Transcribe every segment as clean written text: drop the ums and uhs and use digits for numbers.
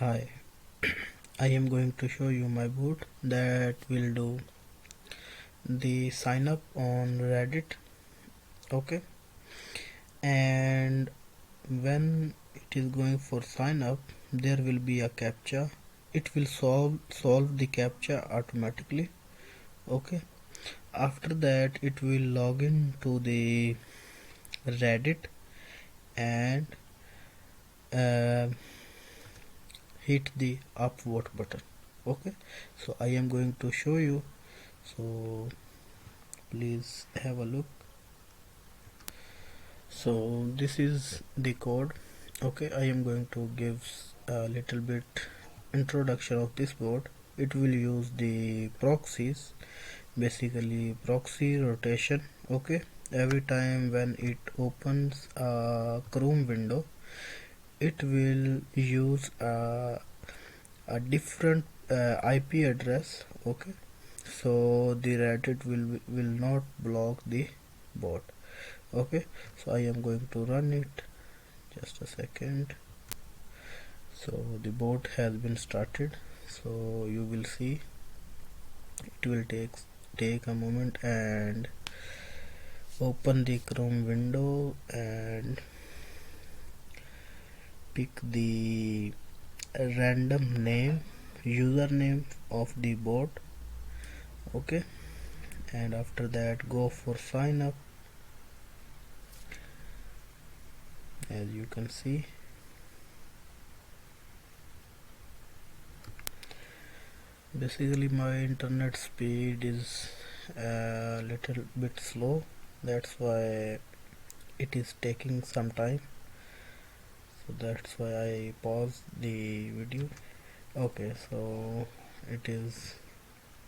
Hi, I am going to show you my bot that will do the sign up on Reddit. Okay, and when it is going for sign up, there will be a captcha. It will solve the captcha automatically. Okay, after that it will log in to the Reddit and uh, hit the upvote button. Okay, so I am going to show you, so please have a look. So this is the code. Okay, I am going to give a little bit introduction of this board. It will use the proxies, basically proxy rotation. Okay, every time when it opens a Chrome window, it will use a different IP address. Okay, so the Reddit will not block the bot. Okay, so I am going to run it. Just a second. So the bot has been started, so you will see it will take a moment and open the Chrome window and pick the random username of the bot. Okay, and after that go for sign up. As you can see, basically my internet speed is a little bit slow, that's why it is taking some time, so that's why I paused the video. Okay, so it is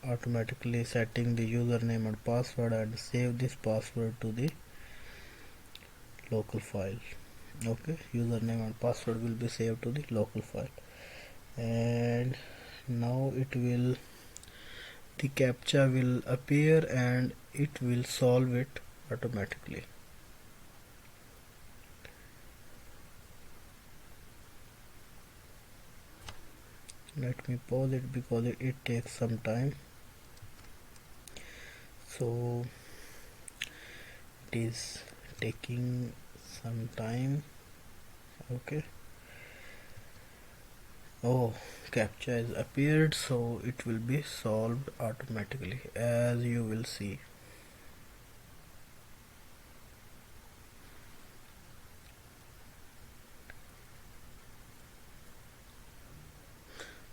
automatically setting the username and password and save this password to the local file. Okay, username and password will be saved to the local file, and now the captcha will appear and it will solve it automatically. Let me pause it because it takes some time. So it is taking some time. Okay, oh, captcha is appeared, so it will be solved automatically, as you will see.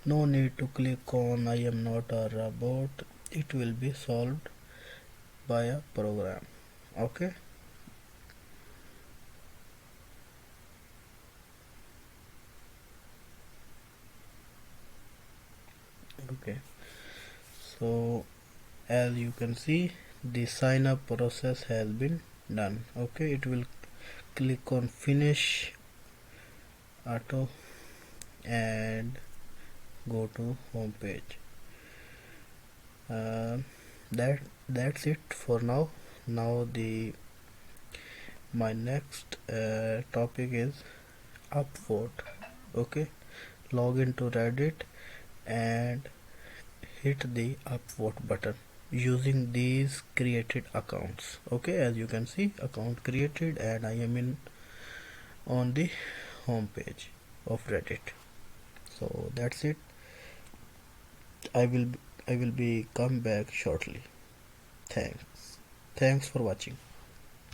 No need to click on I am not a robot. It will be solved by a program. Okay, okay, so as you can see, the sign up process has been done. Okay, it will click on finish auto and go to home page. uh, that's it for now. Now my next topic is Upvote. Okay, log into Reddit and hit the Upvote button using these created accounts. Okay, as you can see, account created and I am in on the home page of Reddit. So that's it. I will be come back shortly. Thanks for watching.